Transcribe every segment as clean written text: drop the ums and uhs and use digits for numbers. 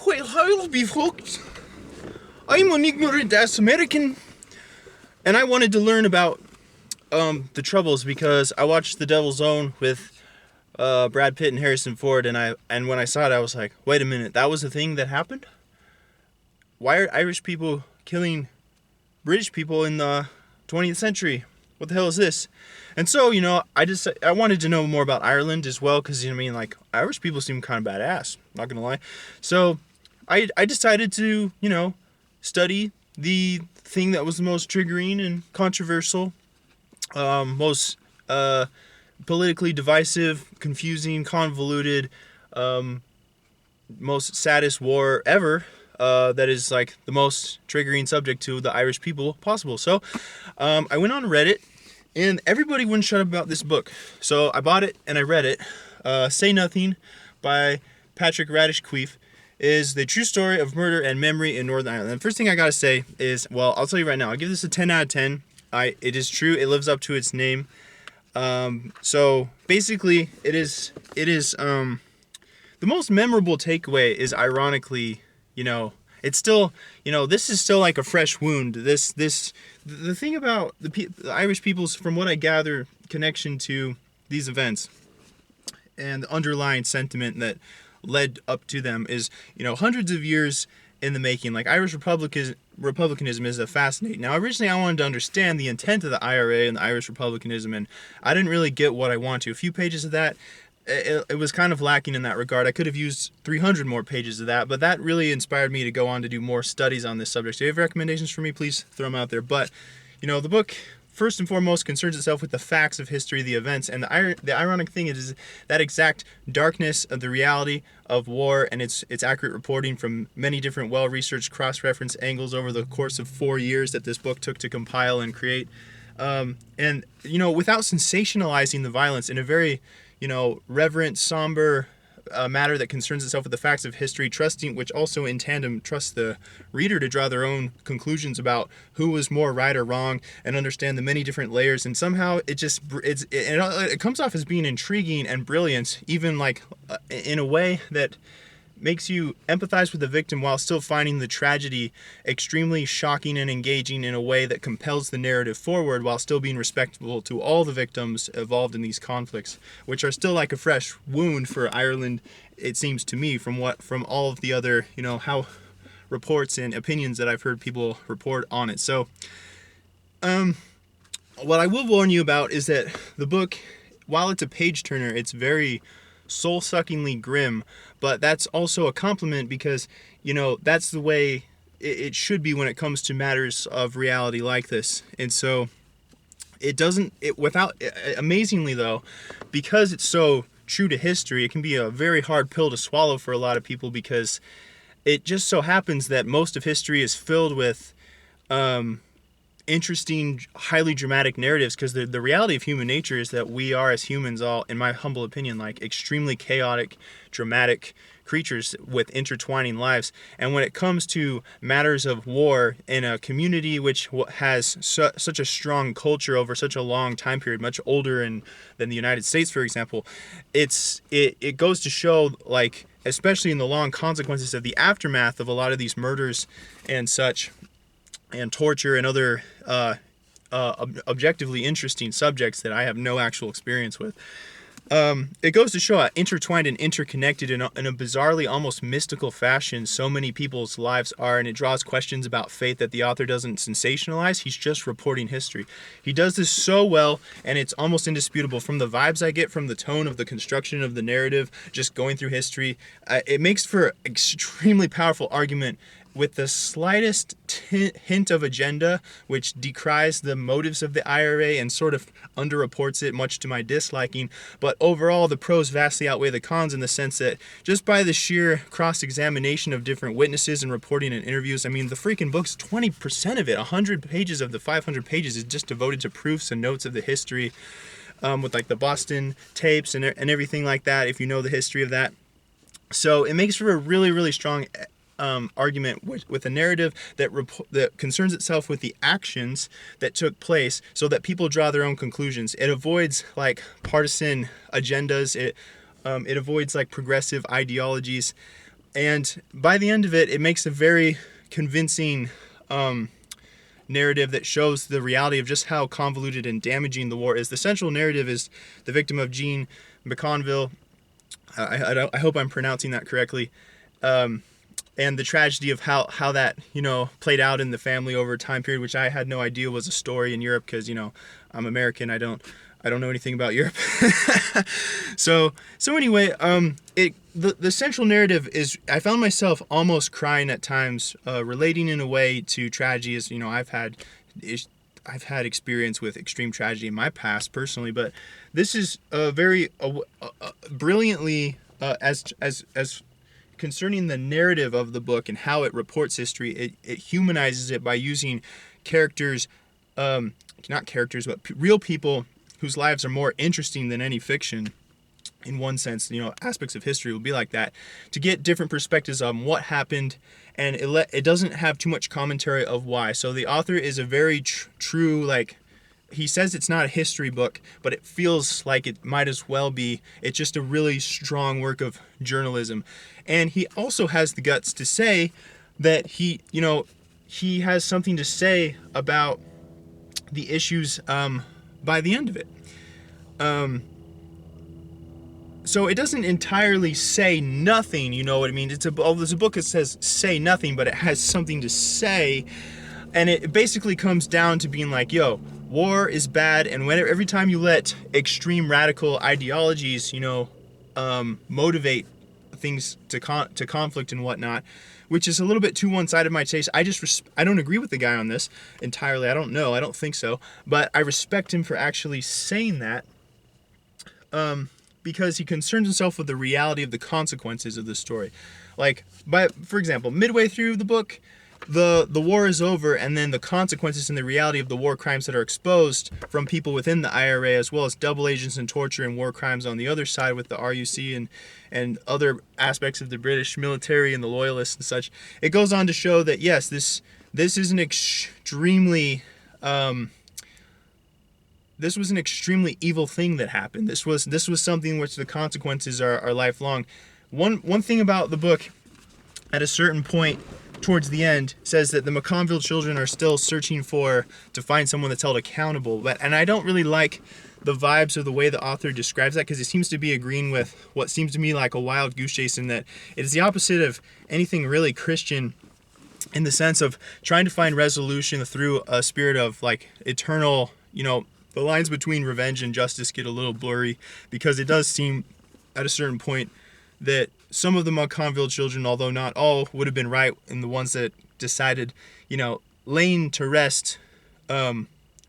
Well, I'll be hooked. I'm an ignorant ass American, and I wanted to learn about the Troubles because I watched The Devil's Own with Brad Pitt and Harrison Ford, and when I saw it, I was like, wait a minute, that was a thing that happened? Why are Irish people killing British people in the 20th century? What the hell is this? And so, I wanted to know more about Ireland as well, because, Irish people seem kind of badass, not gonna lie. So, I decided to, study the thing that was the most triggering and controversial, most politically divisive, confusing, convoluted, most saddest war ever. That is like the most triggering subject to the Irish people possible. So, I went on Reddit, and everybody wouldn't shut up about this book. So I bought it and I read it. Say Nothing by Patrick Radden Keefe is the true story of murder and memory in Northern Ireland. The first thing I gotta say is, well, I'll tell you right now, I'll give this a 10 out of 10. It is true. It lives up to its name. So basically, it is the most memorable takeaway is ironically, it's still, this is still like a fresh wound. The thing about the Irish people's, from what I gather, connection to these events and the underlying sentiment that led up to them is, hundreds of years in the making. Like, Irish republicanism is a fascinating. Now, originally I wanted to understand the intent of the IRA and the Irish republicanism, and I didn't really get what I want to. A few pages of that, it was kind of lacking in that regard. I could have used 300 more pages of that, but that really inspired me to go on to do more studies on this subject. So if you have recommendations for me, please throw them out there. But, the book, first and foremost, concerns itself with the facts of history, the events, and the ironic thing is that exact darkness of the reality of war and its accurate reporting from many different well-researched cross-reference angles over the course of 4 years that this book took to compile and create. And, without sensationalizing the violence in a very reverent, somber matter that concerns itself with the facts of history, which also in tandem trusts the reader to draw their own conclusions about who was more right or wrong and understand the many different layers. And somehow it comes off as being intriguing and brilliant, even in a way that makes you empathize with the victim while still finding the tragedy extremely shocking and engaging in a way that compels the narrative forward while still being respectful to all the victims involved in these conflicts, which are still like a fresh wound for Ireland, it seems to me, from all of the other, how reports and opinions that I've heard people report on it. So, what I will warn you about is that the book, while it's a page turner, it's very soul-suckingly grim, but that's also a compliment because, that's the way it should be when it comes to matters of reality like this. And so amazingly though, because it's so true to history, it can be a very hard pill to swallow for a lot of people, because it just so happens that most of history is filled with interesting, highly dramatic narratives, because the reality of human nature is that we are, as humans, all, in my humble opinion, extremely chaotic, dramatic creatures with intertwining lives. And when it comes to matters of war in a community which has such a strong culture over such a long time period, much older than the United States, for example, it goes to show, especially in the long consequences of the aftermath of a lot of these murders and such, and torture and other objectively interesting subjects that I have no actual experience with. It goes to show how intertwined and interconnected in a bizarrely almost mystical fashion so many people's lives are, and it draws questions about fate that the author doesn't sensationalize. He's just reporting history. He does this so well, and it's almost indisputable from the vibes I get from the tone of the construction of the narrative, just going through history. It makes for extremely powerful argument with the slightest hint of agenda, which decries the motives of the IRA and sort of underreports it, much to my disliking. But overall, the pros vastly outweigh the cons in the sense that just by the sheer cross-examination of different witnesses and reporting and interviews, the freaking book's 20% of it, 100 pages of the 500 pages, is just devoted to proofs and notes of the history, with the Boston tapes and everything like that, if you know the history of that. So it makes for a really, really strong argument with a narrative that concerns itself with the actions that took place, so that people draw their own conclusions. It avoids partisan agendas. It avoids progressive ideologies. And by the end of it, it makes a very convincing narrative that shows the reality of just how convoluted and damaging the war is. The central narrative is the victim of Jean McConville. I hope I'm pronouncing that correctly. And the tragedy of how that, played out in the family over a time period, which I had no idea was a story in Europe because, I'm American. I don't know anything about Europe. So anyway, the central narrative is, I found myself almost crying at times, relating in a way to tragedy. As I've had experience with extreme tragedy in my past personally, but this is very brilliantly as concerning the narrative of the book and how it reports history. It humanizes it by using characters, not characters, but real people whose lives are more interesting than any fiction. In one sense, aspects of history will be like that, to get different perspectives on what happened, and it doesn't have too much commentary of why. So the author is a very true, he says it's not a history book, but it feels like it might as well be. It's just a really strong work of journalism. And he also has the guts to say that he has something to say about the issues by the end of it. So it doesn't entirely say nothing, you know what I mean? There's a book that says say nothing, but it has something to say. And it basically comes down to being like, war is bad, and every time you let extreme radical ideologies, motivate things to conflict and whatnot, which is a little bit too one-sided my taste. I don't agree with the guy on this entirely. I don't think so, but I respect him for actually saying that, because he concerns himself with the reality of the consequences of the story. For example, midway through the book, the war is over, and then the consequences and the reality of the war crimes that are exposed from people within the IRA, as well as double agents and torture and war crimes on the other side with the RUC and other aspects of the British military and the loyalists and such. It goes on to show that yes, this is an extremely this was an extremely evil thing that happened. This was something which the consequences are lifelong. One thing about the book, at a certain point towards the end, says that the McConville children are still searching to find someone that's held accountable. And I don't really like the vibes of the way the author describes that, because it seems to be agreeing with what seems to me like a wild goose chase, in that it is the opposite of anything really Christian, in the sense of trying to find resolution through a spirit of eternal, the lines between revenge and justice get a little blurry, because it does seem at a certain point that some of the McConville children, although not all, would have been right, and the ones that decided, laying to rest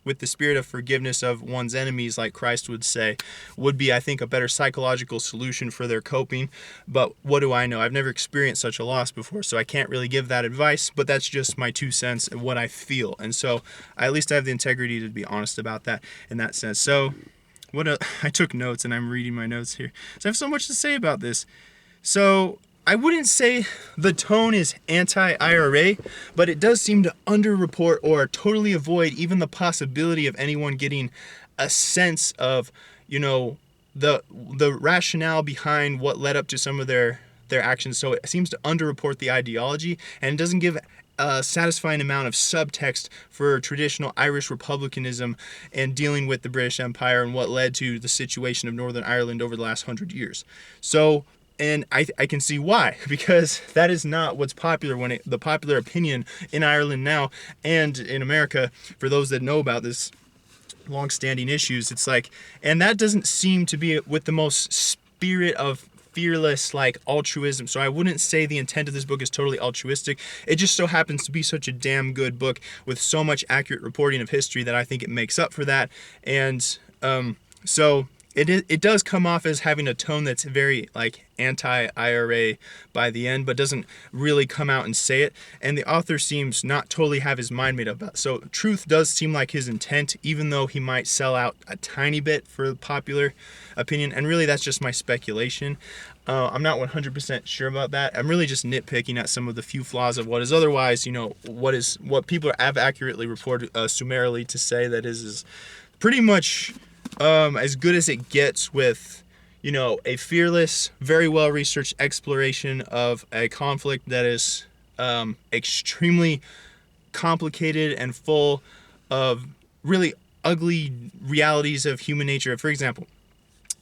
with the spirit of forgiveness of one's enemies, like Christ would say, would be, I think, a better psychological solution for their coping. But what do I know? I've never experienced such a loss before, so I can't really give that advice, but that's just my 2 cents and what I feel. And so at least I have the integrity to be honest about that in that sense. So I took notes, and I'm reading my notes here. So I have so much to say about this. So I wouldn't say the tone is anti-IRA, but it does seem to underreport or totally avoid even the possibility of anyone getting a sense of, the rationale behind what led up to some of their actions. So it seems to underreport the ideology, and it doesn't give a satisfying amount of subtext for traditional Irish republicanism and dealing with the British Empire and what led to the situation of Northern Ireland over the last 100 years. So, and I can see why, because that is not what's popular the popular opinion in Ireland now and in America, for those that know about this long-standing issues. It's and that doesn't seem to be with the most spirit of fearless altruism. So I wouldn't say the intent of this book is totally altruistic. It just so happens to be such a damn good book with so much accurate reporting of history that I think it makes up for that. And so it does come off as having a tone that's very anti-IRA by the end, but doesn't really come out and say it. And the author seems not totally have his mind made up about it. So truth does seem like his intent, even though he might sell out a tiny bit for the popular opinion. And really, that's just my speculation. I'm not 100% sure about that. I'm really just nitpicking at some of the few flaws of what is otherwise, what people have accurately reported summarily to say that is pretty much as good as it gets with, a fearless, very well researched exploration of a conflict that is extremely complicated and full of really ugly realities of human nature. For example,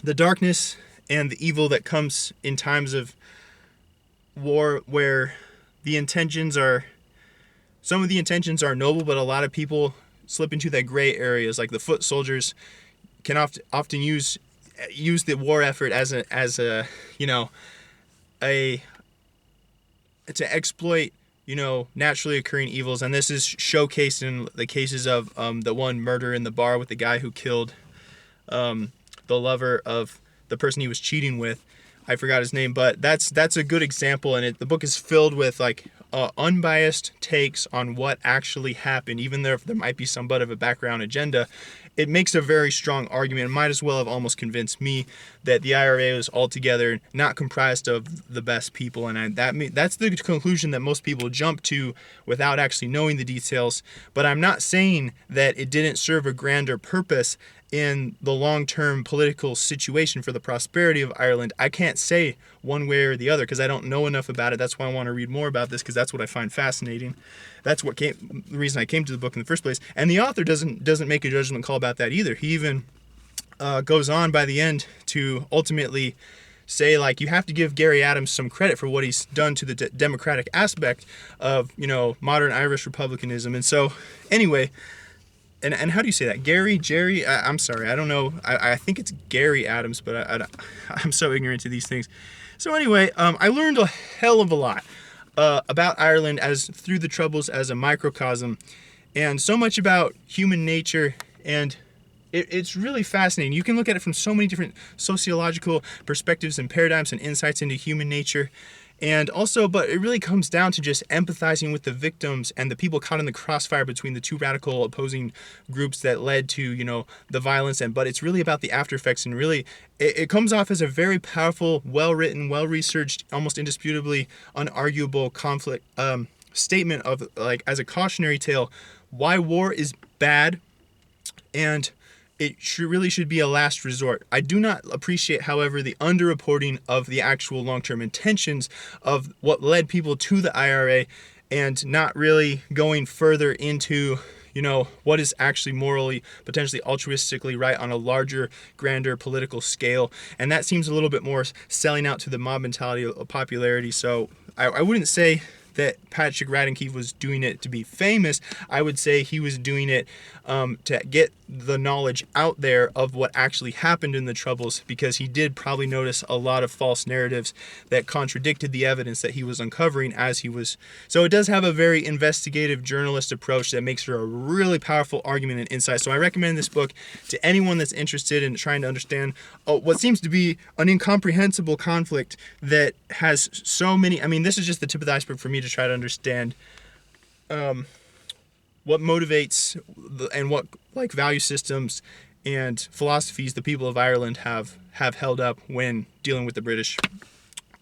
the darkness and the evil that comes in times of war, where the intentions are, some of the intentions are noble, but a lot of people slip into that gray areas. Like the foot soldiers can often use the war effort as a a to exploit naturally occurring evils. And this is showcased in the cases of the one murder in the bar with the guy who killed the lover of the person he was cheating with. I forgot his name, but that's a good example. And the book is filled with unbiased takes on what actually happened, even though there might be somewhat of a background agenda. It makes a very strong argument. It might as well have almost convinced me that the IRA was altogether not comprised of the best people, and that's the conclusion that most people jump to without actually knowing the details. But I'm not saying that it didn't serve a grander purpose in the long-term political situation for the prosperity of Ireland. I can't say one way or the other because I don't know enough about it. That's why I want to read more about this, because that's what I find fascinating. That's the reason I came to the book in the first place. And the author doesn't make a judgment call about that either. He even goes on by the end to ultimately say, you have to give Gary Adams some credit for what he's done to the democratic aspect of modern Irish republicanism. And so anyway, and how do you say that? Jerry? I'm sorry, I don't know. I think it's Gary Adams, but I'm so ignorant to these things. So anyway, I learned a hell of a lot about Ireland as through the Troubles as a microcosm, and so much about human nature, and it's really fascinating. You can look at it from so many different sociological perspectives and paradigms and insights into human nature. And also, but it really comes down to just empathizing with the victims and the people caught in the crossfire between the two radical opposing groups that led to, the violence. But it's really about the after effects, and really it comes off as a very powerful, well-written, well-researched, almost indisputably unarguable conflict statement of, as a cautionary tale, why war is bad, and it really should be a last resort. I do not appreciate, however, the underreporting of the actual long-term intentions of what led people to the IRA, and not really going further into, what is actually morally, potentially altruistically right on a larger, grander political scale. And that seems a little bit more selling out to the mob mentality of popularity. So I wouldn't say that Patrick Radden Keefe was doing it to be famous. I would say he was doing it to get the knowledge out there of what actually happened in the Troubles, because he did probably notice a lot of false narratives that contradicted the evidence that he was uncovering as he was. So it does have a very investigative journalist approach that makes for a really powerful argument and insight. So I recommend this book to anyone that's interested in trying to understand what seems to be an incomprehensible conflict that has so many. This is just the tip of the iceberg for me to try to understand what motivates and what value systems and philosophies the people of Ireland have held up when dealing with the British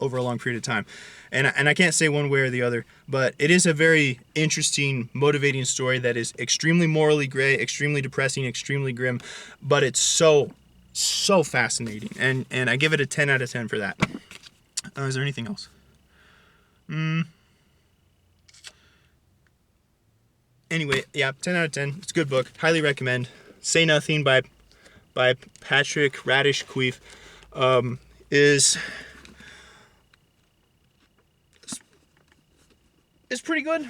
over a long period of time. And I can't say one way or the other, but it is a very interesting, motivating story that is extremely morally gray, extremely depressing, extremely grim, but it's so fascinating. And I give it a 10 out of 10 for that. Is there anything else? Anyway, yeah, 10 out of 10. It's a good book. Highly recommend. Say Nothing by Patrick Radden Keefe is pretty good.